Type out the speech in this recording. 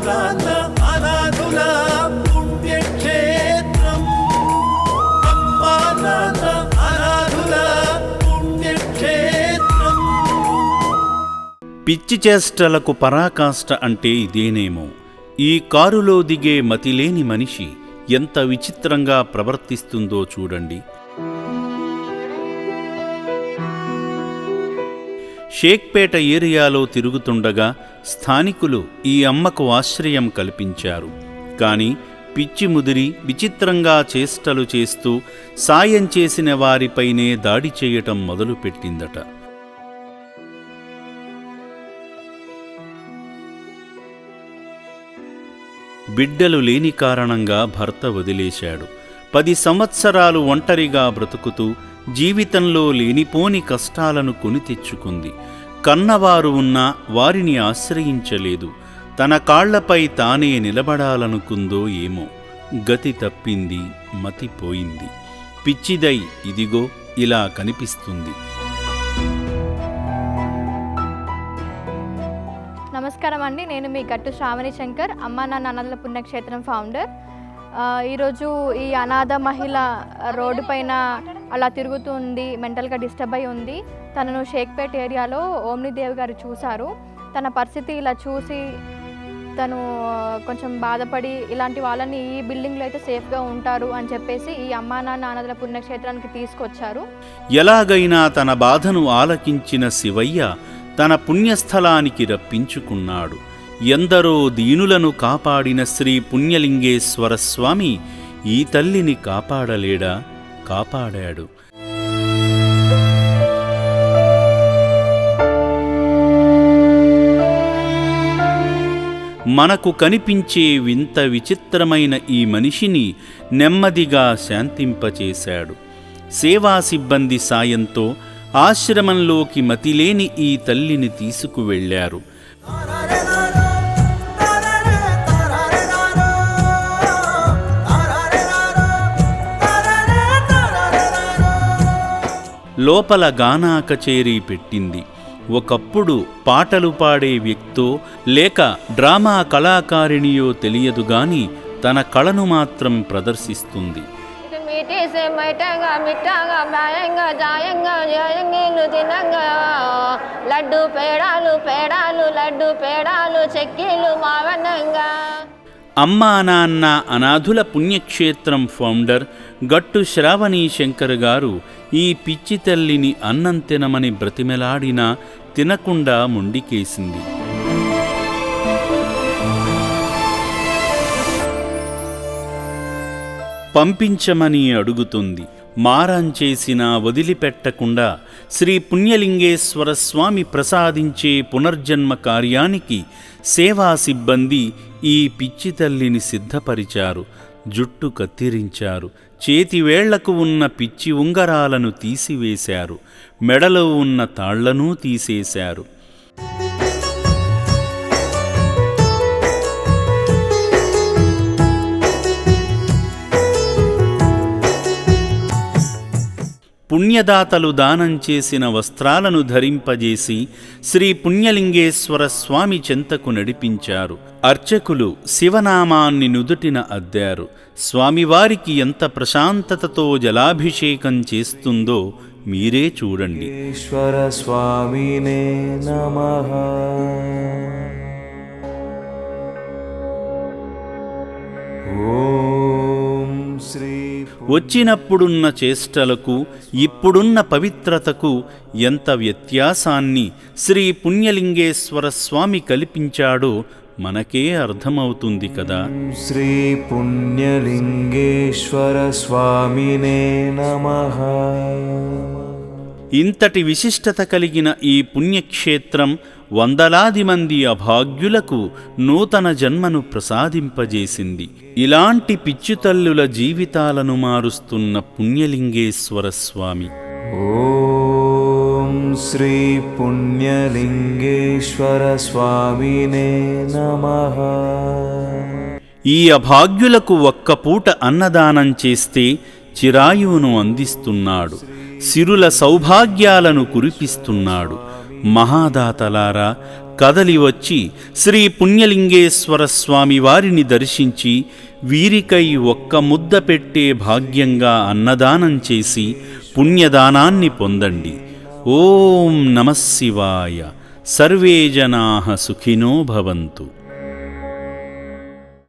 నాన్న అనాథుల పుణ్యక్షేత్రం, అమ్మా నాన్న అనాథుల పుణ్యక్షేత్రం. పిచ్చి చేష్టలకు పరాకాష్ట అంటే ఇదేనేమో. ఈ కారులో దిగే మతిలేని మనిషి ఎంత విచిత్రంగా ప్రవర్తిస్తుందో చూడండి. షేక్పేట ఏరియాలో తిరుగుతుండగా స్థానికులు ఈ అమ్మకు ఆశ్రయం కల్పించారు. కాని పిచ్చి ముదిరి విచిత్రంగా చేష్టలు చేస్తూ సాయం చేసిన వారిపైనే దాడి చేయటం మొదలుపెట్టిందట. బిడ్డలు లేని కారణంగా భర్త వదిలేశాడు. 10 సంవత్సరాలు ఒంటరిగా బ్రతుకుతూ జీవితంలో లేనిపోని కష్టాలను కొని తెచ్చుకుంది. కన్నవారు ఉన్నా వారిని ఆశ్రయించలేదు. తన కాళ్లపై తానే నిలబడాలనుకుందో ఏమో. గతి తప్పింది, మతిపోయింది. పిచ్చిదై ఇదిగో ఇలా కనిపిస్తుంది. నమస్కారం అండి, నేను మీ గట్టు శ్రావణి శంకర్, అమ్మా నాన్న అనాథల పుణ్యక్షేత్రం ఫౌండర్. ఈరోజు ఈ అనాథ మహిళ రోడ్డు పైన అలా తిరుగుతుంది, మెంటల్గా డిస్టర్బ్ అయి ఉంది. తనను షేక్పేట్ ఏరియాలో ఓమ్నిదేవి గారు చూశారు. తన పరిస్థితి ఇలా చూసి తను కొంచెం బాధపడి ఇలాంటి వాళ్ళని ఈ బిల్డింగ్లో అయితే సేఫ్గా ఉంటారు అని చెప్పేసి ఈ అమ్మా నాన్న అనాథల పుణ్యక్షేత్రానికి తీసుకొచ్చారు. ఎలాగైనా తన బాధను ఆలకించిన శివయ్య తన పుణ్యస్థలానికి రప్పించుకున్నాడు. ఎందరో దీనులను కాపాడిన శ్రీ పుణ్యలింగేశ్వర స్వామి ఈ తల్లిని కాపాడలేడా? కాపాడాడు. మనకు కనిపించే వింత విచిత్రమైన ఈ మనిషిని నెమ్మదిగా శాంతింపచేశాడు. సేవా సిబ్బంది సాయంతో ఆశ్రమంలోకి మతిలేని ఈ తల్లిని తీసుకువెళ్లారు. లోపల గానా కచేరీ పెట్టింది. ఒకప్పుడు పాటలు పాడే వ్యక్తో లేక డ్రామా కళాకారిణియో తెలియదుగాని తన కళను మాత్రం ప్రదర్శిస్తుంది. లడ్డు పేడాలు పేడాలు లడ్డు పేడాలు చెక్కీలు మావనంగా. అమ్మా నాన్న అనాథుల పుణ్యక్షేత్రం ఫౌండర్ గట్టు శ్రావణి శంకర్ గారు ఈ పిచ్చి తల్లిని అన్నం తినమని బ్రతిమెలాడినా తినకుండా మొండికేసింది. పంపించమని అడుగుతుంది. మారం చేసినా వదిలిపెట్టకుండా శ్రీ పుణ్యలింగేశ్వర స్వామి ప్రసాదించే పునర్జన్మ కార్యానికి సేవా సిబ్బంది ఈ పిచ్చి తల్లిని సిద్ధపరిచారు. జుట్టు కత్తిరించారు. చేతివేళ్లకు ఉన్న పిచ్చి ఉంగరాలను తీసివేశారు. మెడలో ఉన్న తాళ్లనూ తీసేశారు. పుణ్యదాతలు దానం చేసిన వస్త్రాలను ధరింపజేసి శ్రీ పుణ్యలింగేశ్వర స్వామి చెంతకు నడిపించారు. అర్చకులు శివనామాన్ని నుదుటిన అద్దారు. స్వామివారికి ఎంత ప్రశాంతతతో జలాభిషేకం చేస్తుందో మీరే చూడండి. ఈశ్వర స్వామినే నమః. ఓం శ్రీ. వచ్చినప్పుడున్న చేష్టలకు ఇప్పుడున్న పవిత్రతకు ఎంత వ్యత్యాసాన్ని శ్రీ పుణ్యలింగేశ్వర స్వామి కల్పించాడో మనకే అర్థమవుతుంది కదా. శ్రీ పుణ్యలింగేశ్వర స్వామినే నమః. ఇంతటి విశిష్టత కలిగిన ఈ పుణ్యక్షేత్రం వందలాది మంది అభాగ్యులకు నూతన జన్మను ప్రసాదింపజేసింది. ఇలాంటి పిచ్చుతల్లుల జీవితాలను మారుస్తున్న పుణ్యలింగేశ్వర స్వామి. ఓం శ్రీ పుణ్యలింగేశ్వర స్వామినే నమః. ఈ అభాగ్యులకు ఒక్క పూట అన్నదానం చేస్తే చిరాయువును అందిస్తున్నాడు. సిరుల సౌభాగ్యాలను కురిపిస్తున్నాడు. మహాదాతలారా, కదలి వచ్చి శ్రీ పుణ్యలింగేశ్వర స్వామి వారిని దర్శించి వీరికై ఒక్క ముద్ద పెట్టే భాగ్యంగా అన్నదానం చేసి పుణ్యదానాన్ని పొందండి. ఓం నమః శివాయ. సర్వే జనాః సుఖినో భవంతు.